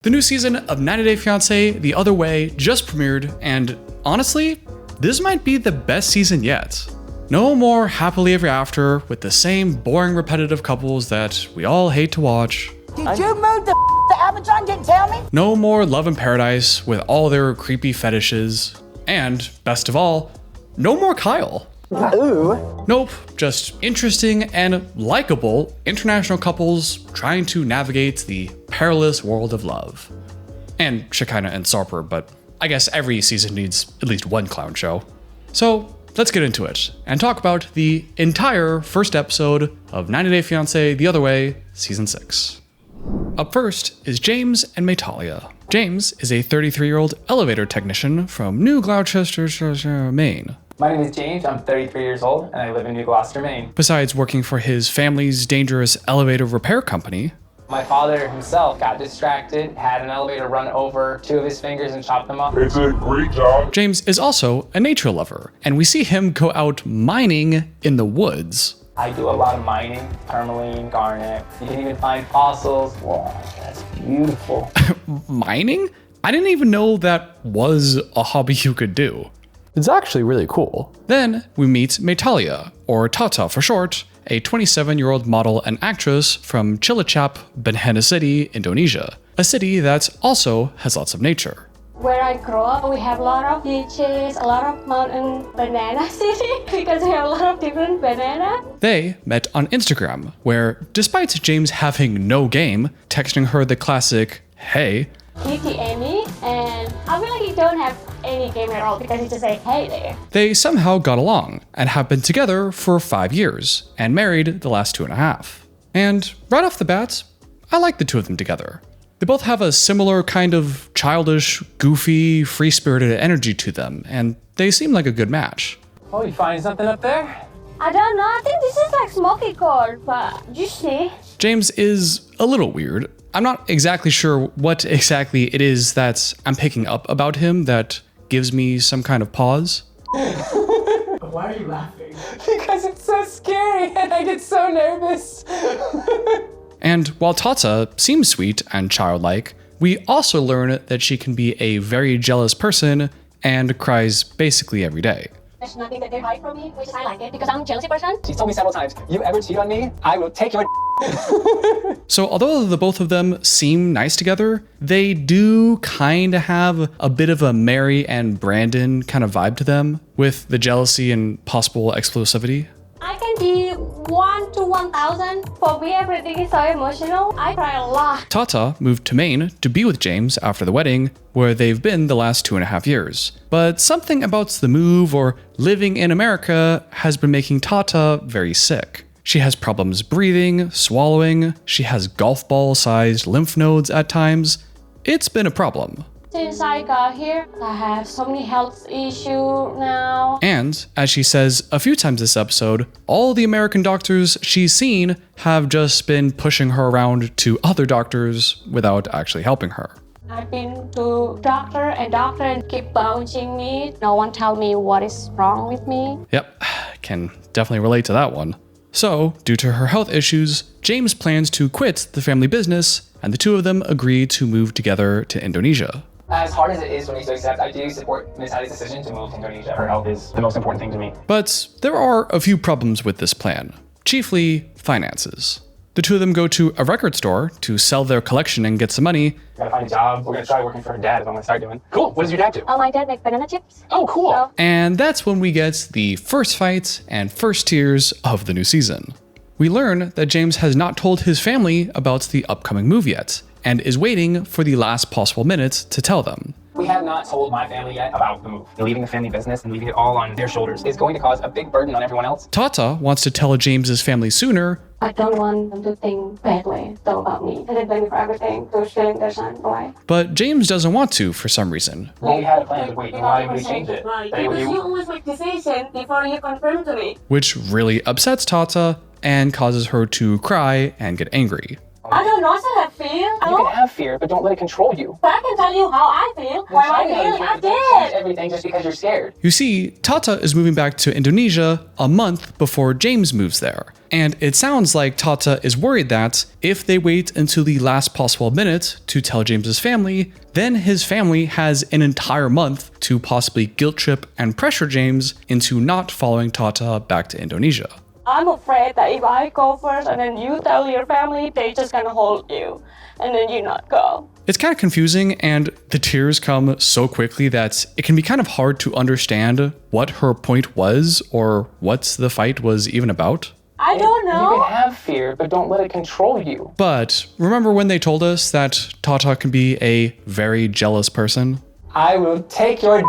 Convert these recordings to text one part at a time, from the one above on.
The new season of 90 Day Fiance The Other Way just premiered, and honestly, this might be the best season yet. No more happily ever after with the same boring repetitive couples that we all hate to watch. Did you move the Avatar and didn't tell me? No more love in paradise with all their creepy fetishes. And, best of all, no more Kyle. Ooh. Nope, just interesting and likable international couples trying to navigate the perilous world of love. And Shekinah and Sarper, but I guess every season needs at least one clown show. So let's get into it and talk about the entire first episode of 90 Day Fiance The Other Way, Season 6. Up first is James and Meitalia. James is a 33-year-old elevator technician from New Gloucester, Maine. My name is James, I'm 33 years old, and I live in New Gloucester, Maine. Besides working for his family's dangerous elevator repair company, my father himself got distracted, had an elevator run over 2 of his fingers and chopped them off. It's a great job. James is also a nature lover, and we see him go out mining in the woods. I do a lot of mining, tourmaline, garnet. You can even find fossils. Wow, that's beautiful. Mining? I didn't even know that was a hobby you could do. It's actually really cool. Then we meet Meitalia, or Tatta for short, a 27-year-old model and actress from Cilacap, Bendana City, Indonesia, a city that also has lots of nature. Where I grew up, we have a lot of beaches, a lot of mountain banana city, because we have a lot of different banana. They met on Instagram, where despite James having no game, texting her the classic, hey, Kitty Amy, and I feel like he don't have any game at all because he just say hey there. They somehow got along and have been together for 5 years and married the last 2.5. And right off the bat, I like the two of them together. They both have a similar kind of childish, goofy, free-spirited energy to them, and they seem like a good match. Oh, you find something up there? I don't know, I think this is like smoky cold, but you see. James is a little weird. I'm not exactly sure what exactly it is that I'm picking up about him that gives me some kind of pause. Why are you laughing? Because it's so scary and I get so nervous. And while Tatta seems sweet and childlike, we also learn that she can be a very jealous person and cries basically every day. There's nothing that they hide from me, which is I like it because I'm a jealousy person. She's told me several times, you ever cheat on me, I will take your So although the both of them seem nice together, they do kind of have a bit of a Mary and Brandon kind of vibe to them, with the jealousy and possible explosivity. I can be 1 to 1,000. For me, everything is so emotional. I cry a lot. Tatta moved to Maine to be with James after the wedding, where they've been the last 2.5 years. But something about the move or living in America has been making Tatta very sick. She has problems breathing, swallowing, she has golf ball-sized lymph nodes at times. It's been a problem. Since I got here, I have so many health issues now. And, as she says a few times this episode, all the American doctors she's seen have just been pushing her around to other doctors without actually helping her. I've been to doctor and keep bouncing me. No one tell me what is wrong with me. Yep, can definitely relate to that one. So, due to her health issues, James plans to quit the family business, and the two of them agree to move together to Indonesia. As hard as it is for me to accept, I do support Meitalia's decision to move to Indonesia. Her health is the most important thing to me. But there are a few problems with this plan, chiefly finances. The two of them go to a record store to sell their collection and get some money. Gotta find a job. We're gonna try working for her dad is what I'm gonna start doing. Cool, what does your dad do? Oh, my dad makes banana chips. Oh, cool. So, And that's when we get the first fight and first tears of the new season. We learn that James has not told his family about the upcoming move yet, and is waiting for the last possible minute to tell them. We have not told my family yet about the move. Leaving the family business and leaving it all on their shoulders is going to cause a big burden on everyone else. Tatta wants to tell James's family sooner, I don't want them to think badly though about me. And they blame me for everything. They're stealing their son away. but James doesn't want to for some reason. Well, we had a plan, but wait, why would we change it? Because you always make decisions before you confirm to me. Which really upsets Tatta and causes her to cry and get angry. Oh I don't know how to feel. You can have fear, but don't let it control you. But I can tell you how I feel. Then Why try I'm to feeling. I understand, but don't change did. everything just because you're scared. You see, Tatta is moving back to Indonesia a month before James moves there. And it sounds like Tatta is worried that if they wait until the last possible minute to tell James's family, then his family has an entire month to possibly guilt trip and pressure James into not following Tatta back to Indonesia. I'm afraid that if I go first and then you tell your family, they just gonna hold you and then you not go. It's kind of confusing, and the tears come so quickly that it can be kind of hard to understand what her point was or what the fight was even about. I don't You know. can have fear, but don't let it control you. But remember when they told us that Tatta can be a very jealous person? I will take your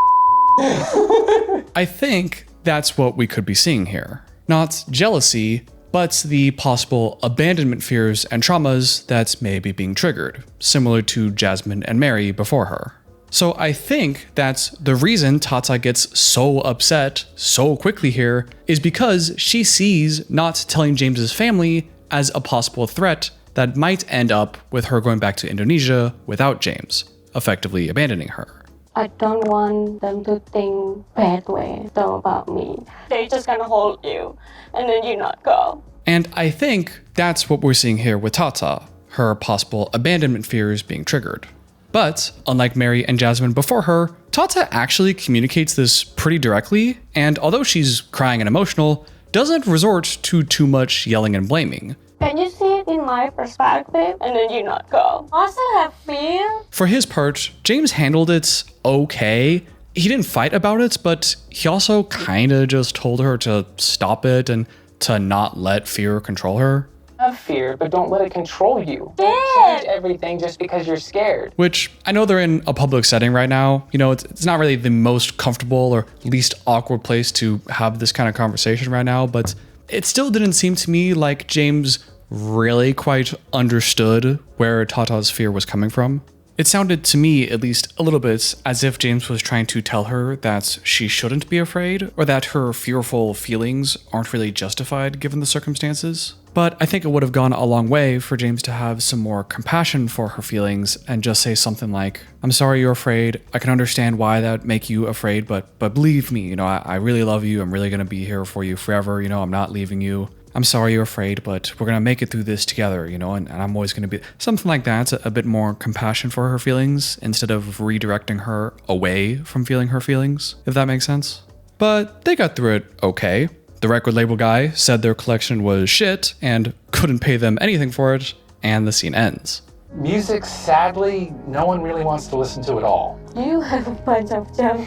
I think that's what we could be seeing here. Not jealousy, but the possible abandonment fears and traumas that may be being triggered, similar to Jasmine and Mary before her. So I think that the reason Tatta gets so upset so quickly here is because she sees not telling James's family as a possible threat that might end up with her going back to Indonesia without James, effectively abandoning her. I don't want them to think bad way though about me. They just gonna hold you and then you not go. And I think that's what we're seeing here with Tatta, her possible abandonment fears being triggered. But, unlike Mary and Jasmine before her, Tatta actually communicates this pretty directly, and although she's crying and emotional, doesn't resort to too much yelling and blaming. Can you see it in my perspective and then you not go? I still have fear. For his part, James handled it okay. He didn't fight about it, but he also kinda just told her to stop it and to not let fear control her. have fear, but don't let it control you. Yeah. Don't change everything just because you're scared. Which, I know they're in a public setting right now. You know, it's not really the most comfortable or least awkward place to have this kind of conversation right now, but it still didn't seem to me like James really quite understood where Tatta's fear was coming from. It sounded to me, at least a little bit, as if James was trying to tell her that she shouldn't be afraid, or that her fearful feelings aren't really justified given the circumstances. But I think it would have gone a long way for James to have some more compassion for her feelings and just say something like, "I'm sorry you're afraid. I can understand why that would make you afraid, but believe me, I really love you. I'm really gonna be here for you forever. I'm not leaving you. I'm sorry you're afraid, but we're gonna make it through this together, and I'm always gonna be," something like that, a bit more compassion for her feelings instead of redirecting her away from feeling her feelings, if that makes sense. But they got through it okay. The record label guy said their collection was shit and couldn't pay them anything for it, and the scene ends. Music, sadly, no one really wants to listen to at all. You have a bunch of them.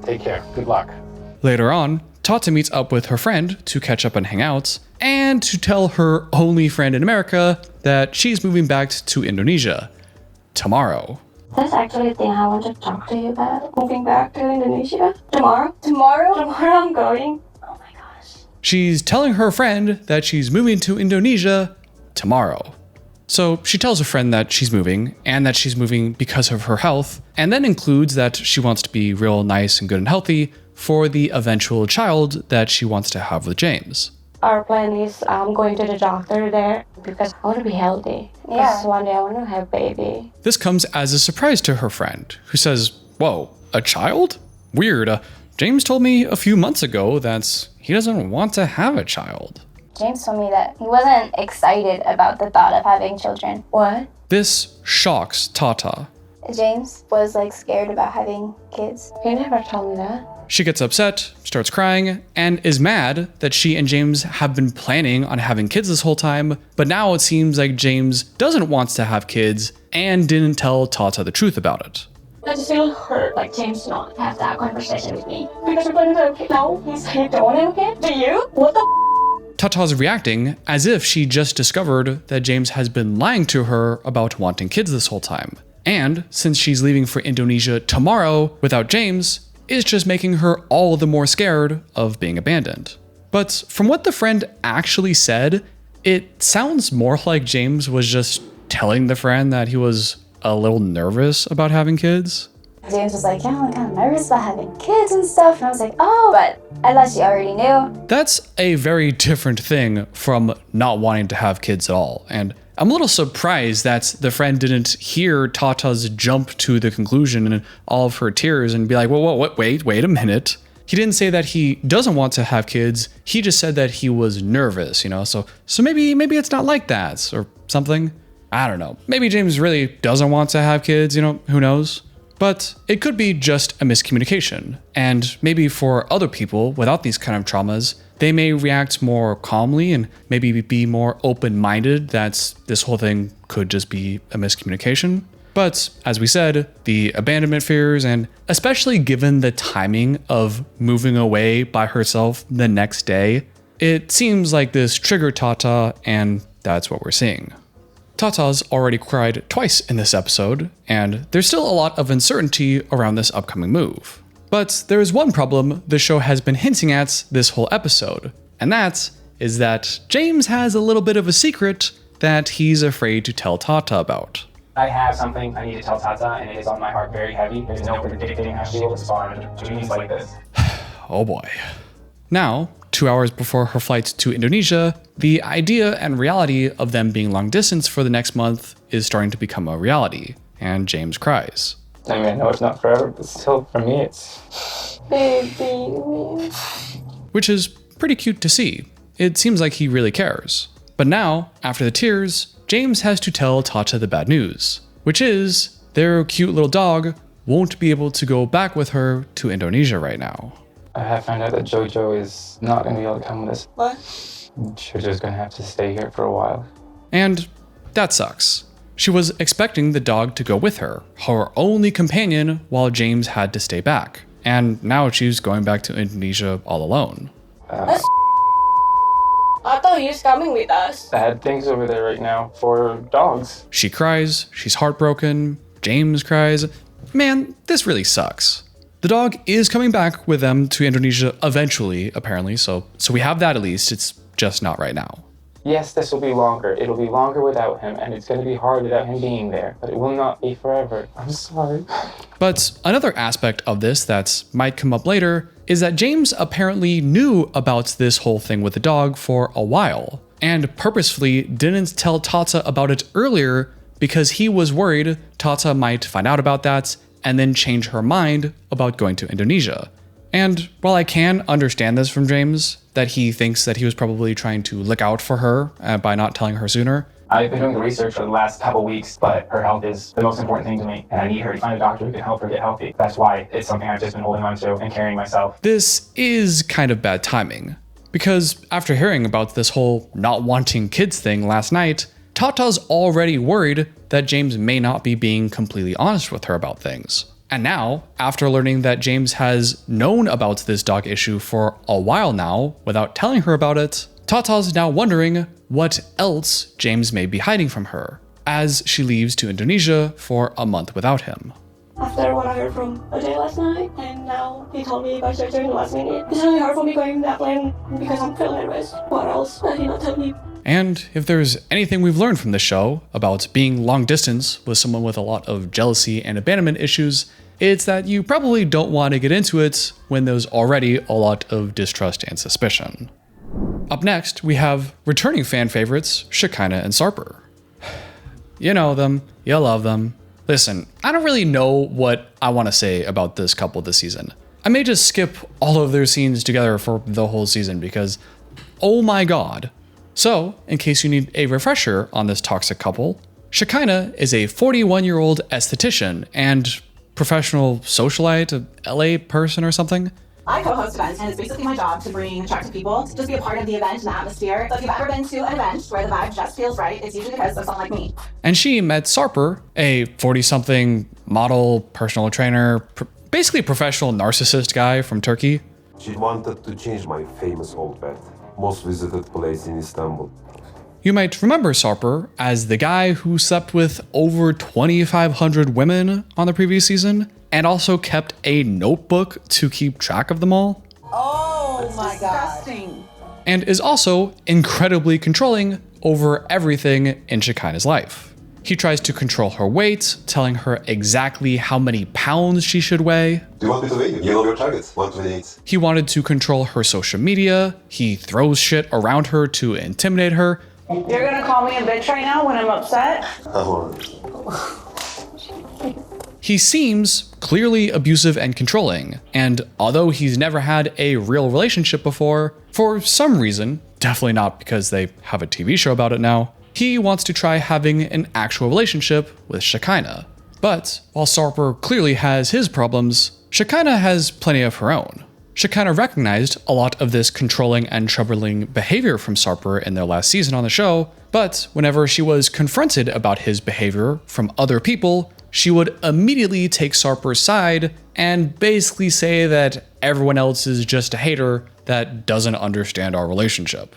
Take care. Good luck. Later on, Tatta meets up with her friend to catch up and hang out, and to tell her only friend in America that she's moving back to Indonesia tomorrow. That's actually the thing I want to talk to you about. Moving back to Indonesia tomorrow. Tomorrow I'm going. Oh my gosh. She's telling her friend that she's moving to Indonesia tomorrow. So she tells her friend that she's moving, and that she's moving because of her health, and then includes that she wants to be real nice and good and healthy for the eventual child that she wants to have with James. Our plan is I'm going to the doctor there because I want to be healthy. Because one day I want to have a baby. This comes as a surprise to her friend, who says, "Whoa, a child? Weird. James told me a few months ago that he doesn't want to have a child." James told me that he wasn't excited about the thought of having children. What? This shocks Tatta. James was scared about having kids. He never told me that. She gets upset, starts crying, and is mad that she and James have been planning on having kids this whole time, but now it seems like James doesn't want to have kids and didn't tell Tatta the truth about it. I just feel hurt, like James not have that conversation with me. Because we're going to have a kid. No, he said he don't want to have a kid. Do you? What the Tatta's reacting as if she just discovered that James has been lying to her about wanting kids this whole time. And since she's leaving for Indonesia tomorrow without James, is just making her all the more scared of being abandoned. But from what the friend actually said, it sounds more like James was just telling the friend that he was a little nervous about having kids. James was like, yeah, I'm kind of nervous about having kids and stuff. And I was like, oh, but I thought she already knew. That's a very different thing from not wanting to have kids at all. And I'm a little surprised that the friend didn't hear Tatta's jump to the conclusion in all of her tears and be like, wait a minute. He didn't say that he doesn't want to have kids. He just said that he was nervous, you know? So maybe it's not like that or something. I don't know. Maybe James really doesn't want to have kids, you know, who knows? But it could be just a miscommunication. And maybe for other people without these kind of traumas, they may react more calmly and maybe be more open-minded that this whole thing could just be a miscommunication. But as we said, the abandonment fears, and especially given the timing of moving away by herself the next day, it seems like this triggered Tatta, and that's what we're seeing. Tatta's already cried twice in this episode, and there's still a lot of uncertainty around this upcoming move. But there is one problem the show has been hinting at this whole episode, and that is that James has a little bit of a secret that he's afraid to tell Tatta about. I have something I need to tell Tatta, and it is on my heart very heavy. There's no predicting how she will respond to news like this. Oh boy. Now, 2 hours before her flight to Indonesia, the idea and reality of them being long distance for the next month is starting to become a reality, and James cries. I mean, I know it's not forever, but still, for me, it's... Baby. Which is pretty cute to see. It seems like he really cares. But now, after the tears, James has to tell Tatta the bad news, which is their cute little dog won't be able to go back with her to Indonesia right now. I have found out that Jojo is not going to be able to come with us. What? Jojo's going to have to stay here for a while. And that sucks. She was expecting the dog to go with her only companion, while James had to stay back. And now she's going back to Indonesia all alone. I thought he was coming with us. Bad things over there right now for dogs. She cries, she's heartbroken, James cries. Man, this really sucks. The dog is coming back with them to Indonesia eventually, apparently, so we have that at least, it's just not right now. Yes, this will be longer. It'll be longer without him, and it's going to be hard without him being there, but it will not be forever. I'm sorry. But another aspect of this that might come up later is that James apparently knew about this whole thing with the dog for a while, and purposefully didn't tell Tatta about it earlier because he was worried Tatta might find out about that and then change her mind about going to Indonesia. And while I can understand this from James, that he thinks that he was probably trying to look out for her by not telling her sooner, I've been doing the research for the last couple weeks, but her health is the most important thing to me, and I need her to find a doctor who can help her get healthy. That's why it's something I've just been holding on to and carrying myself. this is kind of bad timing. Because after hearing about this whole not wanting kids thing last night, Tatta's already worried that James may not be being completely honest with her about things. And now, after learning that James has known about this dog issue for a while now without telling her about it, Tatta's now wondering what else James may be hiding from her as she leaves to Indonesia for a month without him. After what I heard from Ajay last night, and now he told me about surgery in the last minute. It's really hard for me going that plane because I'm feeling nervous. What else did he not tell me? And if there's anything we've learned from this show about being long distance with someone with a lot of jealousy and abandonment issues, it's that you probably don't want to get into it when there's already a lot of distrust and suspicion. Up next, we have returning fan favorites, Shekinah and Sarper. You know them, you love them. Listen, I don't really know what I want to say about this couple this season. I may just skip all of their scenes together for the whole season because, oh my god. So, in case you need a refresher on this toxic couple, Shekinah is a 41-year-old esthetician and professional socialite, a LA person or something. I co-host events, and it's basically my job to bring attractive people to just be a part of the event and the atmosphere. So if you've ever been to an event where the vibe just feels right, it's usually because of someone like me. And she met Sarper, a 40-something model, personal trainer, basically professional narcissist guy from Turkey. She wanted to change my famous old bed, most visited place in Istanbul. You might remember Sarper as the guy who slept with over 2,500 women on the previous season and also kept a notebook to keep track of them all. Oh my god. And is also incredibly controlling over everything in Shekinah's life. He tries to control her weight, telling her exactly how many pounds she should weigh. Do you want me to weigh you? You know your target, 128. He wanted to control her social media. He throws shit around her to intimidate her. You're gonna call me a bitch right now when I'm upset? He seems clearly abusive and controlling, and although he's never had a real relationship before, for some reason, definitely not because they have a TV show about it now, he wants to try having an actual relationship with Shekinah. But while Sarper clearly has his problems, Shekinah has plenty of her own. Shekinah recognized a lot of this controlling and troubling behavior from Sarper in their last season on the show, but whenever she was confronted about his behavior from other people, she would immediately take Sarper's side and basically say that everyone else is just a hater that doesn't understand our relationship.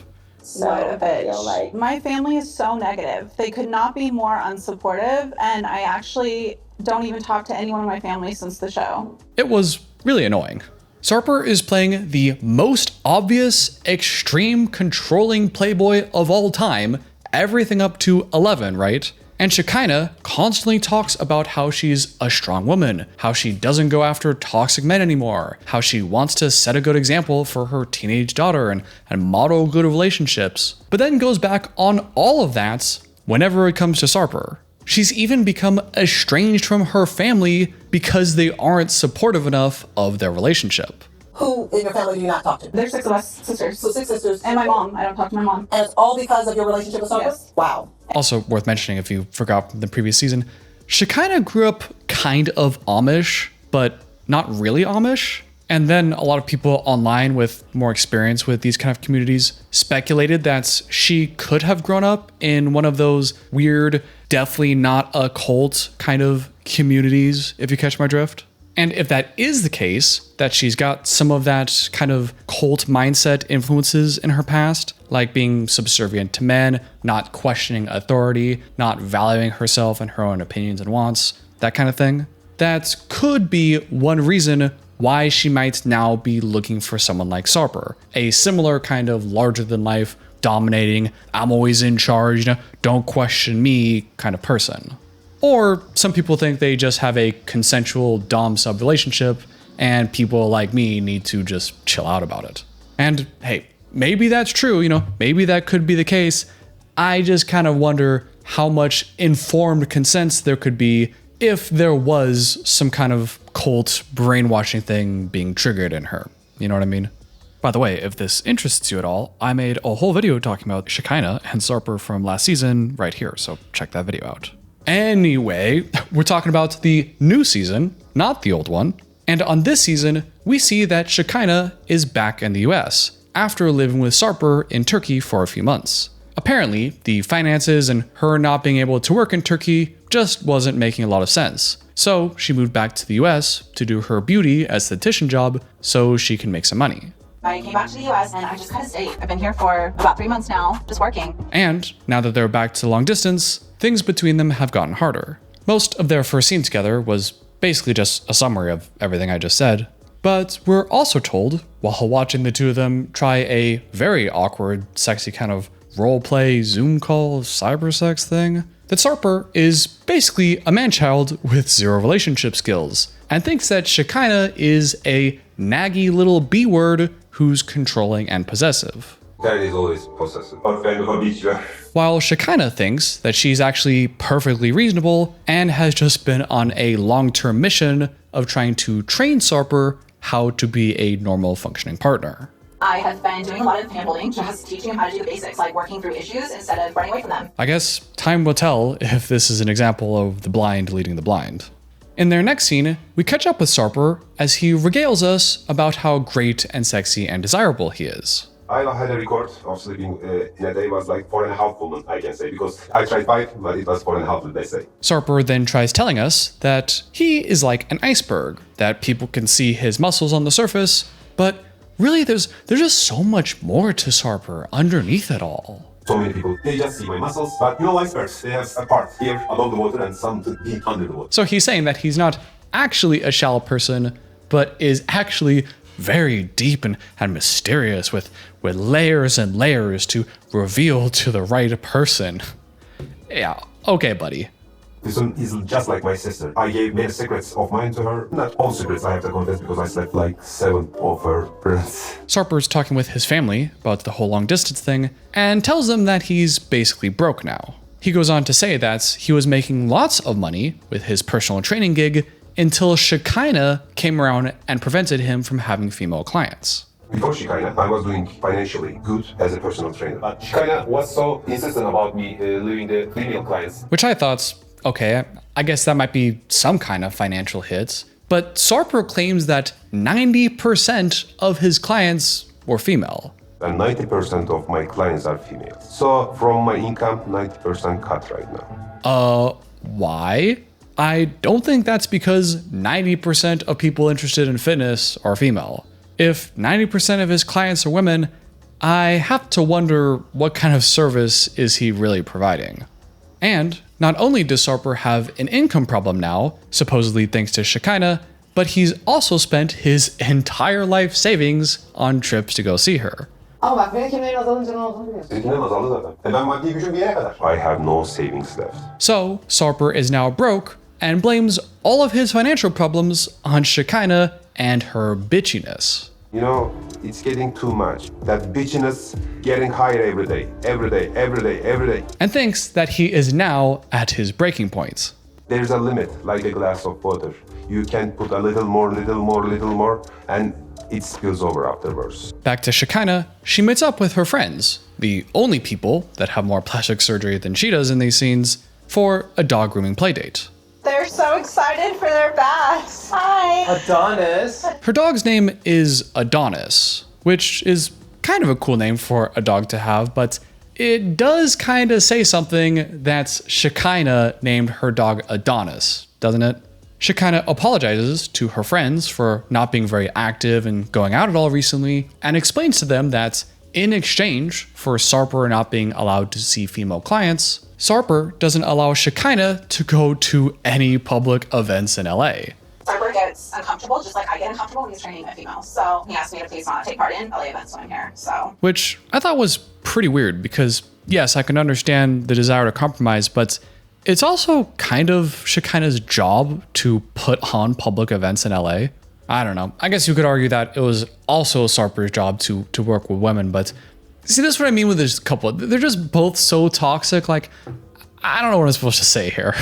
What a bitch. My family is so negative. They could not be more unsupportive, and I actually don't even talk to anyone in my family since the show. It was really annoying. Sarper is playing the most obvious, extreme, controlling playboy of all time, everything up to 11, right? And Shekinah constantly talks about how she's a strong woman, how she doesn't go after toxic men anymore, how she wants to set a good example for her teenage daughter and model good relationships, but then goes back on all of that whenever it comes to Sarper. She's even become estranged from her family because they aren't supportive enough of their relationship. Who in your family do you not talk to? There's 6 of us sisters. So 6 sisters. And my mom. I don't talk to my mom. And it's all because of your relationship with Sarper? Yes. Wow. Also worth mentioning if you forgot from the previous season, Shekinah grew up kind of Amish, but not really Amish. And then a lot of people online with more experience with these kind of communities speculated that she could have grown up in one of those weird, definitely not a cult kind of communities, if you catch my drift. And if that is the case, that she's got some of that kind of cult mindset influences in her past, like being subservient to men, not questioning authority, not valuing herself and her own opinions and wants, that kind of thing, that could be one reason why she might now be looking for someone like Sarper, a similar kind of larger-than-life, dominating, I'm always in charge, don't question me kind of person. Or some people think they just have a consensual dom-sub relationship and people like me need to just chill out about it. And hey, maybe that's true, maybe that could be the case. I just kind of wonder how much informed consent there could be if there was some kind of cult brainwashing thing being triggered in her. You know what I mean? By the way, if this interests you at all, I made a whole video talking about Shekinah and Sarper from last season right here, so check that video out. Anyway, we're talking about the new season, not the old one. And on this season, we see that Shekinah is back in the US after living with Sarper in Turkey for a few months. Apparently, the finances and her not being able to work in Turkey just wasn't making a lot of sense. So she moved back to the US to do her beauty esthetician job so she can make some money. I came back to the US and I just kind of stayed. I've been here for about 3 months now, just working. And now that they're back to long distance, things between them have gotten harder. Most of their first scene together was basically just a summary of everything I just said. But we're also told, while watching the two of them try a very awkward, sexy kind of roleplay Zoom call cyber sex thing, that Sarper is basically a man-child with zero relationship skills and thinks that Shekinah is a naggy little B-word who's controlling and possessive. Dad is always possessive. While Shekinah thinks that she's actually perfectly reasonable and has just been on a long-term mission of trying to train Sarper how to be a normal functioning partner. I have been doing a lot of hand-holding, just teaching him how to do the basics, like working through issues instead of running away from them. I guess time will tell if this is an example of the blind leading the blind. In their next scene, we catch up with Sarper as he regales us about how great and sexy and desirable he is. I had a record of sleeping in a day was like 4.5 women, I can say, because I tried 5, but it was 4.5, they say. Sarper then tries telling us that he is like an iceberg, that people can see his muscles on the surface, but really there's just so much more to Sarper underneath it all. So many people, they just see my muscles, but icebergs, they have a part here above the water and some deep under the water. So he's saying that he's not actually a shallow person, but is actually very deep and mysterious with layers and layers to reveal to the right person. Yeah, okay, buddy. This one is just like my sister. I gave many secrets of mine to her. Not all secrets, I have to confess, because I slept like 7 of her parents. Sarper's talking with his family about the whole long distance thing and tells them that he's basically broke now. He goes on to say that he was making lots of money with his personal training gig until Shekinah came around and prevented him from having female clients. Before Shekinah, I was doing financially good as a personal trainer. But Shekinah was so insistent about me leaving the female clients. Which I thought, okay, I guess that might be some kind of financial hit. But Sarper claims that 90% of his clients were female. And 90% of my clients are female. So from my income, 90% cut right now. Why? I don't think that's because 90% of people interested in fitness are female. If 90% of his clients are women, I have to wonder what kind of service is he really providing. And not only does Sarper have an income problem now, supposedly thanks to Shekinah, but he's also spent his entire life savings on trips to go see her. I have no savings left. So Sarper is now broke and blames all of his financial problems on Shekinah and her bitchiness. You know, it's getting too much. That bitchiness getting higher every day, every day, every day, every day. And thinks that he is now at his breaking point. There's a limit, like a glass of water. You can put a little more, and it spills over afterwards. Back to Shekinah, she meets up with her friends, the only people that have more plastic surgery than she does in these scenes, for a dog grooming playdate. They're so excited for their baths. Hi. Adonis. Her dog's name is Adonis, which is kind of a cool name for a dog to have, but it does kind of say something that Shekinah named her dog Adonis, doesn't it? Shekinah apologizes to her friends for not being very active and going out at all recently, and explains to them that in exchange for Sarper not being allowed to see female clients, Sarper doesn't allow Shekinah to go to any public events in LA. Sarper gets uncomfortable, just like I get uncomfortable when he's training a female. So he asked me to please not take part in LA events when I'm here. So, which I thought was pretty weird because, yes, I can understand the desire to compromise, but it's also kind of Shekinah's job to put on public events in LA. I don't know. I guess you could argue that it was also Sarper's job to work with women, but see, this is what I mean with this couple. They're just both so toxic. Like, I don't know what I'm supposed to say here.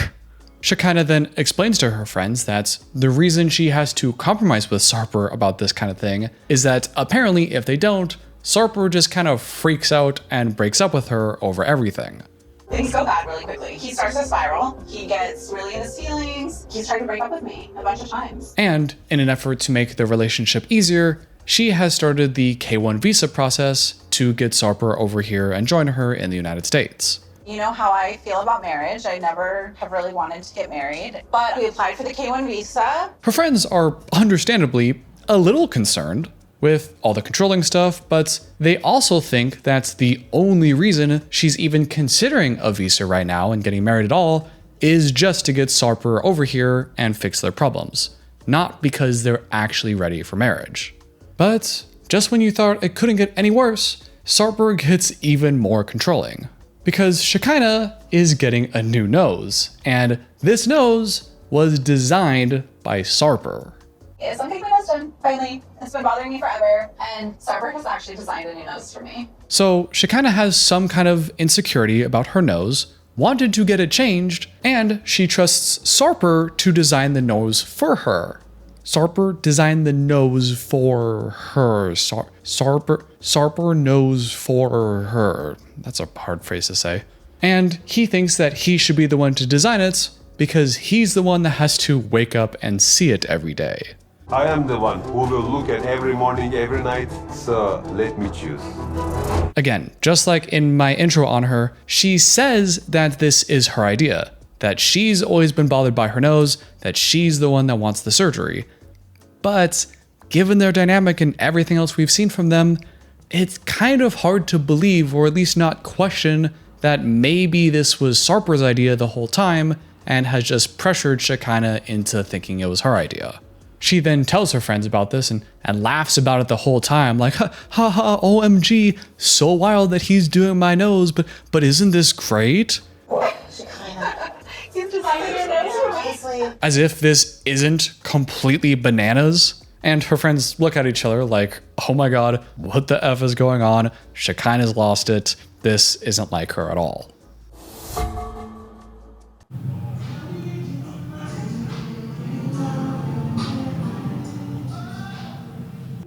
Shekinah then explains to her friends that the reason she has to compromise with Sarper about this kind of thing is that apparently if they don't, Sarper just kind of freaks out and breaks up with her over everything. Things go bad really quickly. He starts to spiral. He gets really in his feelings. He's tried to break up with me a bunch of times. And in an effort to make the relationship easier, she has started the K-1 visa process to get Sarper over here and join her in the United States. You know how I feel about marriage. I never have really wanted to get married, but we applied for the K-1 visa. Her friends are understandably a little concerned with all the controlling stuff, but they also think that's the only reason she's even considering a visa right now and getting married at all is just to get Sarper over here and fix their problems, not because they're actually ready for marriage. But just when you thought it couldn't get any worse, Sarper gets even more controlling. Because Shekinah is getting a new nose, and this nose was designed by Sarper. Yes, I'm getting my nose done, finally. It's been bothering me forever, and Sarper has actually designed a new nose for me. So Shekinah has some kind of insecurity about her nose, wanted to get it changed, and she trusts Sarper to design the nose for her. Sarper designed the nose for her. Sarper knows for her. That's a hard phrase to say. And he thinks that he should be the one to design it because he's the one that has to wake up and see it every day. I am the one who will look at every morning, every night, so let me choose. Again, just like in my intro on her, she says that this is her idea, that she's always been bothered by her nose, that she's the one that wants the surgery. But given their dynamic and everything else we've seen from them, it's kind of hard to believe, or at least not question, that maybe this was Sarper's idea the whole time and has just pressured Shekinah into thinking it was her idea. She then tells her friends about this and laughs about it the whole time, like, ha ha, OMG, so wild that he's doing my nose, but isn't this great? Shekinah. He's just As if this isn't completely bananas. And her friends look at each other like, oh my god, what the F is going on? Shekinah's lost it. This isn't like her at all.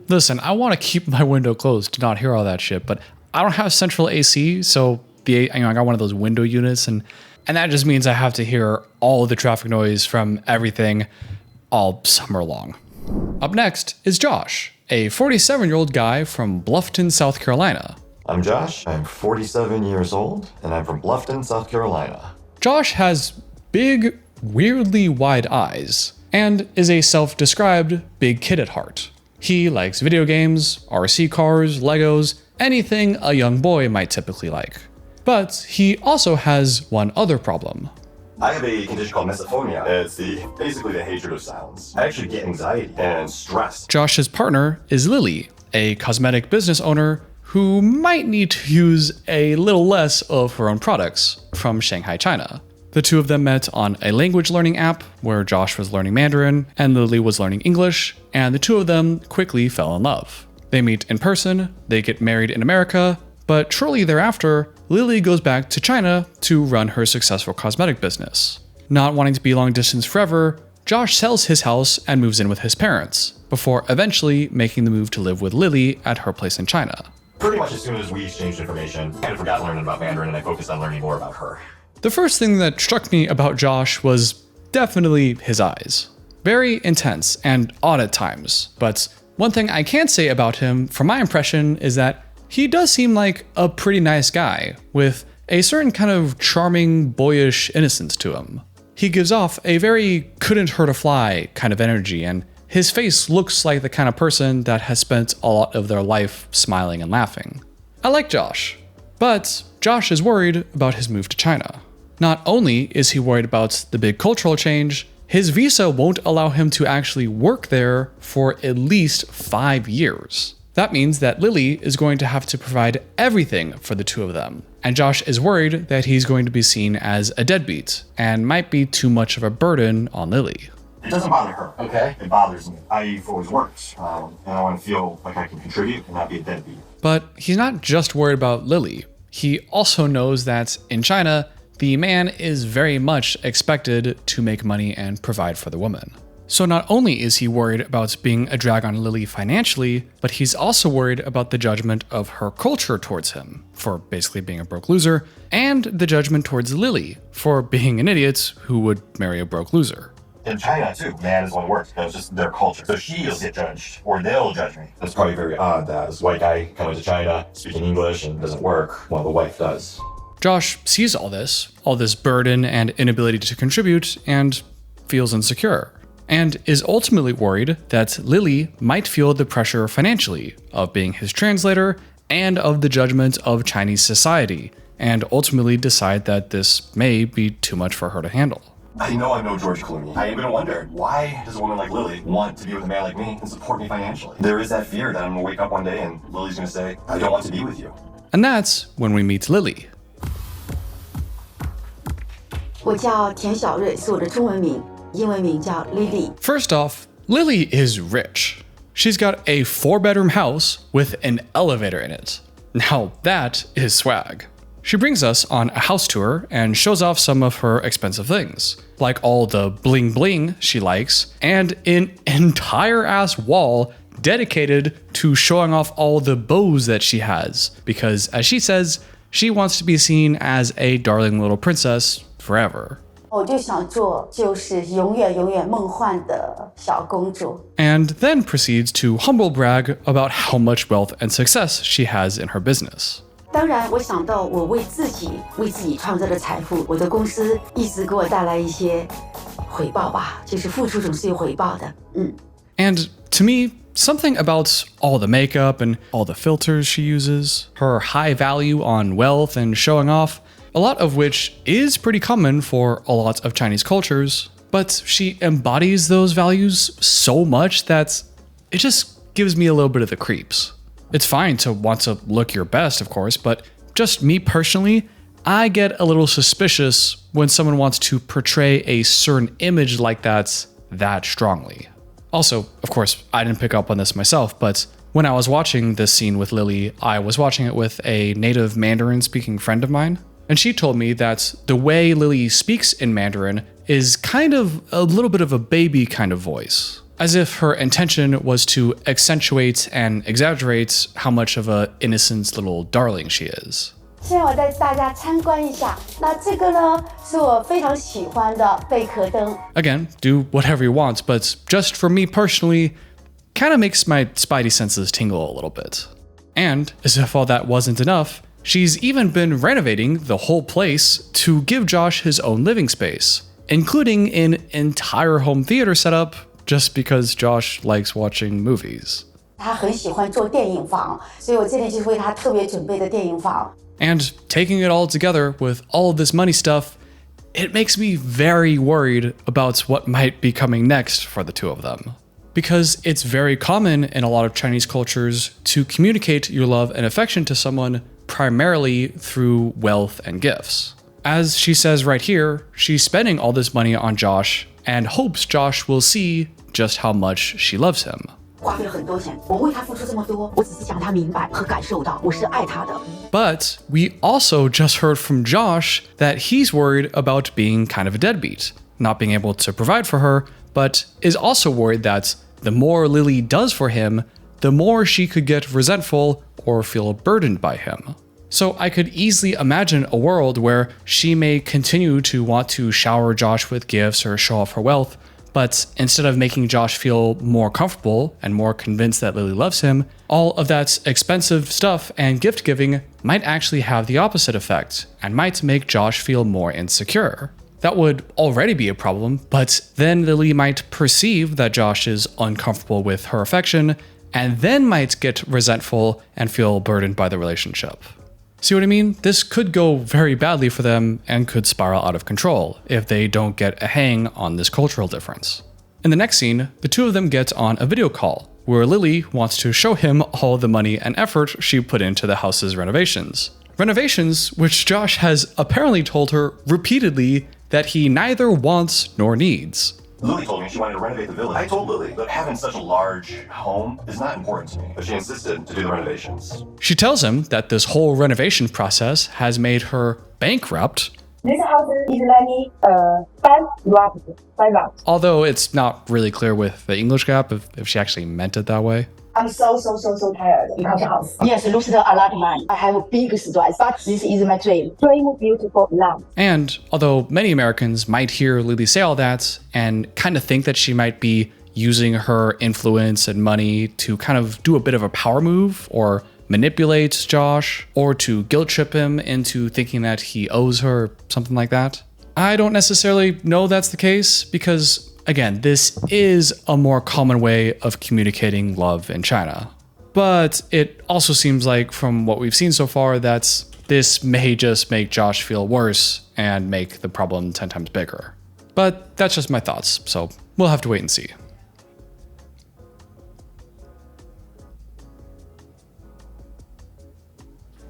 Listen, I want to keep my window closed to not hear all that shit, but I don't have central AC, so I got one of those window units, and that just means I have to hear all of the traffic noise from everything all summer long. Up next is Josh, a 47-year-old guy from Bluffton, South Carolina. I'm Josh, I'm 47 years old, and I'm from Bluffton, South Carolina. Josh has big, weirdly wide eyes, and is a self-described big kid at heart. He likes video games, RC cars, Legos, anything a young boy might typically like. But he also has one other problem. I have a condition called misophonia. It's basically the hatred of sounds. I actually get anxiety and stress. Josh's partner is Lily, a cosmetic business owner who might need to use a little less of her own products from Shanghai, China. The two of them met on a language learning app where Josh was learning Mandarin and Lily was learning English, and the two of them quickly fell in love. They meet in person, they get married in America, but shortly thereafter, Lily goes back to China to run her successful cosmetic business. Not wanting to be long distance forever, Josh sells his house and moves in with his parents, before eventually making the move to live with Lily at her place in China. Pretty much as soon as we exchanged information, I kind of forgot learning about Mandarin and I focused on learning more about her. The first thing that struck me about Josh was definitely his eyes. Very intense and odd at times, but one thing I can say about him, from my impression, is that he does seem like a pretty nice guy, with a certain kind of charming, boyish innocence to him. He gives off a very couldn't hurt a fly kind of energy, and his face looks like the kind of person that has spent a lot of their life smiling and laughing. I like Josh, but Josh is worried about his move to China. Not only is he worried about the big cultural change, his visa won't allow him to actually work there for at least 5 years. That means that Lily is going to have to provide everything for the two of them. And Josh is worried that he's going to be seen as a deadbeat and might be too much of a burden on Lily. It doesn't bother her, okay? It bothers me. I've always worked, and I want to feel like I can contribute and not be a deadbeat. But he's not just worried about Lily. He also knows that in China, the man is very much expected to make money and provide for the woman. So not only is he worried about being a drag on Lily financially, but he's also worried about the judgment of her culture towards him for basically being a broke loser, and the judgment towards Lily for being an idiot who would marry a broke loser. In China, too, man is one word. That's just their culture. So she'll get judged, or they'll judge me. It's probably very odd that this white guy coming to China, speaking English, and doesn't work while the wife does. Josh sees all this burden and inability to contribute, and feels insecure, and is ultimately worried that Lily might feel the pressure financially of being his translator and of the judgment of Chinese society, and ultimately decide that this may be too much for her to handle. I know I'm no George Clooney. I am going to wonder, why does a woman like Lily want to be with a man like me and support me financially? There is that fear that I'm going to wake up one day and Lily's going to say, I don't want to be with you. And that's when we meet Lily. 我叫田小瑞，是我的中文名，英文名叫 Lily。 First off, Lily is rich. She's got a 4-bedroom house with an elevator in it. Now that is swag. She brings us on a house tour and shows off some of her expensive things, like all the bling bling she likes, and an entire ass wall dedicated to showing off all the bows that she has, because as she says, she wants to be seen as a darling little princess forever. 我就想做就是永远永远梦幻的小公主。 And then proceeds to humble brag about how much wealth and success she has in her business. 当然，我想到我为自己创造的财富，我的公司一直给我带来一些回报吧，就是付出总是有回报的。And to me, something about all the makeup and all the filters she uses, her high value on wealth and showing off, a lot of which is pretty common for a lot of Chinese cultures, but she embodies those values so much that it just gives me a little bit of the creeps. It's fine to want to look your best, of course, but just me personally, I get a little suspicious when someone wants to portray a certain image like that strongly. Also, of course, I didn't pick up on this myself, but when I was watching this scene with Lily, I was watching it with a native Mandarin speaking friend of mine, and she told me that the way Lily speaks in Mandarin is kind of a little bit of a baby kind of voice, as if her intention was to accentuate and exaggerate how much of a innocent little darling she is. 现在我带大家参观一下，那这个呢是我非常喜欢的贝壳灯。 Again, do whatever you want, but just for me personally, kind of makes my spidey senses tingle a little bit. And as if all that wasn't enough, she's even been renovating the whole place to give Josh his own living space, including an entire home theater setup just because Josh likes watching movies. 他很喜欢做电影房，所以我这里就是为他特别准备的电影房。 And taking it all together with all of this money stuff, it makes me very worried about what might be coming next for the two of them. Because it's very common in a lot of Chinese cultures to communicate your love and affection to someone primarily through wealth and gifts. As she says right here, she's spending all this money on Josh and hopes Josh will see just how much she loves him. 花费了很多钱，我为他付出这么多，我只是想他明白和感受到我是爱他的。 But we also just heard from Josh that he's worried about being kind of a deadbeat, not being able to provide for her, but is also worried that the more Lily does for him, the more she could get resentful or feel burdened by him. So I could easily imagine a world where she may continue to want to shower Josh with gifts or show off her wealth, but instead of making Josh feel more comfortable and more convinced that Lily loves him, all of that expensive stuff and gift giving might actually have the opposite effect and might make Josh feel more insecure. That would already be a problem, but then Lily might perceive that Josh is uncomfortable with her affection and then might get resentful and feel burdened by the relationship. See what I mean? This could go very badly for them and could spiral out of control if they don't get a hang on this cultural difference. In the next scene, the two of them get on a video call, where Lily wants to show him all the money and effort she put into the house's renovations. Renovations which Josh has apparently told her repeatedly that he neither wants nor needs. Lily told me she wanted to renovate the village. I told Lily that having such a large home is not important to me, but she insisted to do the renovations. She tells him that this whole renovation process has made her bankrupt. This house is like me, 5 rounds. Although it's not really clear with the English gap if she actually meant it that way. I'm so tired because the house. Yes, lost a lot of money. I have a big stress, but this is my dream. Dream beautiful love. And although many Americans might hear Lily say all that and kind of think that she might be using her influence and money to kind of do a bit of a power move or manipulate Josh or to guilt trip him into thinking that he owes her, something like that, I don't necessarily know that's the case because, again, this is a more common way of communicating love in China. But it also seems like from what we've seen so far that this may just make Josh feel worse and make the problem 10 times bigger. But that's just my thoughts, so we'll have to wait and see.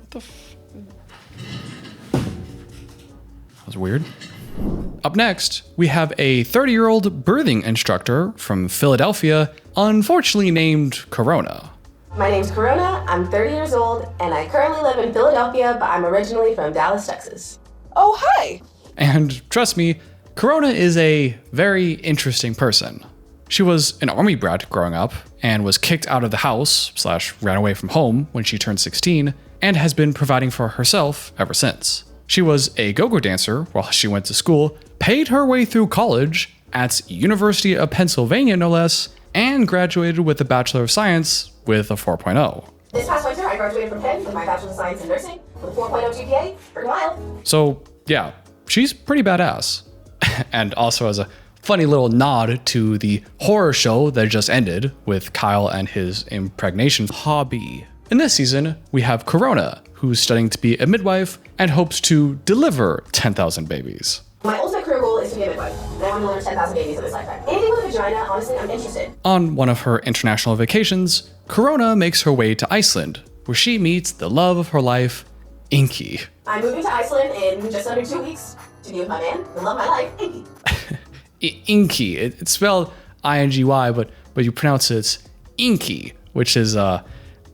What the That was weird. Up next, we have a 30-year-old birthing instructor from Philadelphia, unfortunately named Corona. My name's Corona, I'm 30 years old, and I currently live in Philadelphia, but I'm originally from Dallas, Texas. Oh, hi. And trust me, Corona is a very interesting person. She was an army brat growing up and was kicked out of the house / ran away from home when she turned 16 and has been providing for herself ever since. She was a go-go dancer while she went to school, paid her way through college at University of Pennsylvania no less, and graduated with a Bachelor of Science with a 4.0. This past winter, I graduated from Penn with my Bachelor of Science in Nursing with a 4.0 GPA. Pretty wild. So yeah, she's pretty badass. And also as a funny little nod to the horror show that just ended with Kyle and his impregnation hobby. In this season, we have Corona, who's studying to be a midwife and hopes to deliver 10,000 babies. My ultimate career goal is to be a midwife, and I want to deliver 10,000 babies in this lifetime. Anything with a vagina, honestly, I'm interested. On one of her international vacations, Corona makes her way to Iceland, where she meets the love of her life, Ingy. I'm moving to Iceland in just under 2 weeks to be with my man, the love of my life, Ingy. Ingy. It's spelled I-N-G-Y, but you pronounce it Ingy, which is, I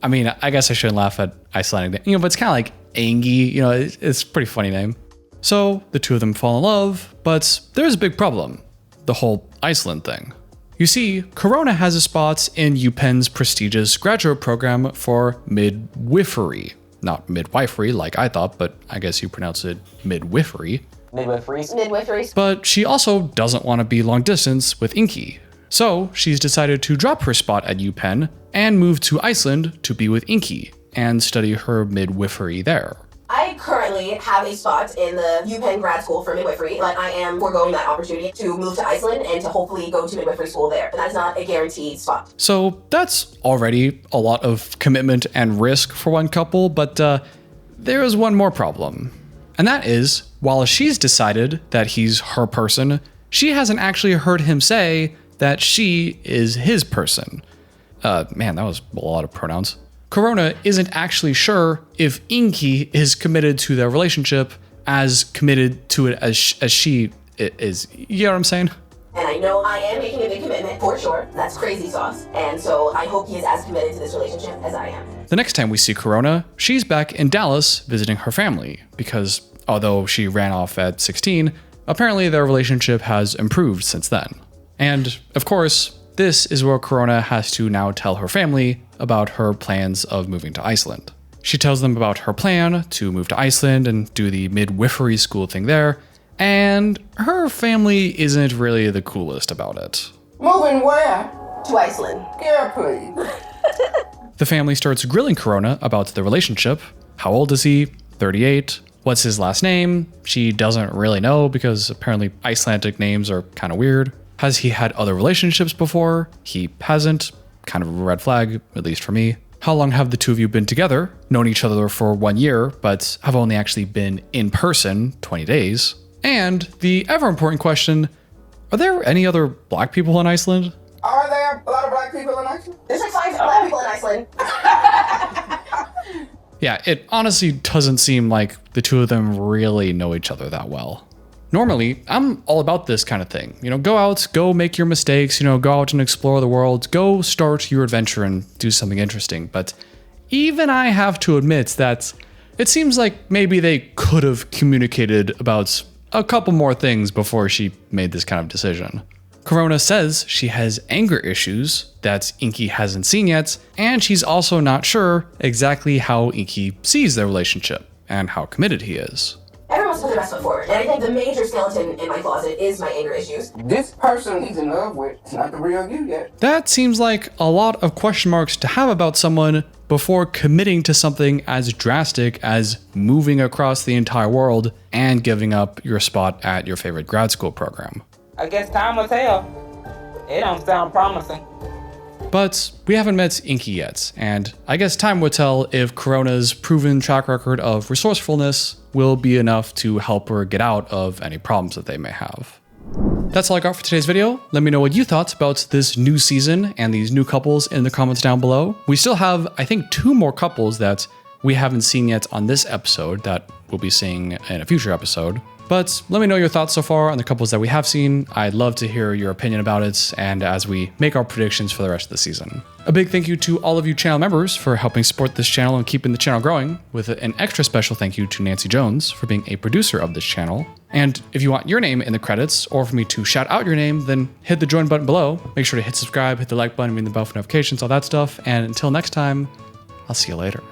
guess I shouldn't laugh at Icelandic, but it's kind of like Ingy, it's a pretty funny name. So the two of them fall in love, but there's a big problem. The whole Iceland thing. You see, Corona has a spot in UPenn's prestigious graduate program for midwifery. Not midwifery like I thought, but I guess you pronounce it midwifery. Midwifery. But she also doesn't want to be long distance with Ingy. So she's decided to drop her spot at UPenn and move to Iceland to be with Ingy and study her midwifery there. I currently have a spot in the UPenn grad school for midwifery, but I am foregoing that opportunity to move to Iceland and to hopefully go to midwifery school there. And that is not a guaranteed spot. So that's already a lot of commitment and risk for one couple, but there is one more problem. And that is, while she's decided that he's her person, she hasn't actually heard him say that she is his person. Man, that was a lot of pronouns. Corona isn't actually sure if Ingy is committed to their relationship as committed to it as she is. You know what I'm saying? And I know I am making a big commitment, for sure. That's crazy sauce. And so I hope he is as committed to this relationship as I am. The next time we see Corona, she's back in Dallas visiting her family because although she ran off at 16, apparently their relationship has improved since then. And of course, this is where Corona has to now tell her family about her plans of moving to Iceland. She tells them about her plan to move to Iceland and do the midwifery school thing there, and her family isn't really the coolest about it. Moving where? To Iceland. Yeah, please. The family starts grilling Corona about the relationship. How old is he? 38. What's his last name? She doesn't really know because apparently Icelandic names are kind of weird. Has he had other relationships before? He hasn't. Kind of a red flag, at least for me. How long have the two of you been together? Known each other for 1 year, but have only actually been in person 20 days. And the ever important question, are there any other black people in Iceland? Are there a lot of black people in Iceland? There's like 5 black people in Iceland. Yeah, it honestly doesn't seem like the two of them really know each other that well. Normally, I'm all about this kind of thing. Go out, go make your mistakes, go out and explore the world, go start your adventure and do something interesting. But even I have to admit that it seems like maybe they could have communicated about a couple more things before she made this kind of decision. Corona says she has anger issues that Ingy hasn't seen yet, and she's also not sure exactly how Ingy sees their relationship and how committed he is. Everyone wants to put their best foot forward, and I think the major skeleton in my closet is my anger issues. This person he's in love with is not the real you yet. That seems like a lot of question marks to have about someone before committing to something as drastic as moving across the entire world and giving up your spot at your favorite grad school program. I guess time will tell. It don't sound promising. But we haven't met Ingy yet, and I guess time will tell if Corona's proven track record of resourcefulness will be enough to help her get out of any problems that they may have. That's all I got for today's video. Let me know what you thought about this new season and these new couples in the comments down below. We still have, I think, 2 more couples that we haven't seen yet on this episode that we'll be seeing in a future episode. But let me know your thoughts so far on the couples that we have seen. I'd love to hear your opinion about it, and as we make our predictions for the rest of the season. A big thank you to all of you channel members for helping support this channel and keeping the channel growing, with an extra special thank you to Nancy Jones for being a producer of this channel. And if you want your name in the credits, or for me to shout out your name, then hit the join button below. Make sure to hit subscribe, hit the like button, ring the bell for notifications, all that stuff. And until next time, I'll see you later.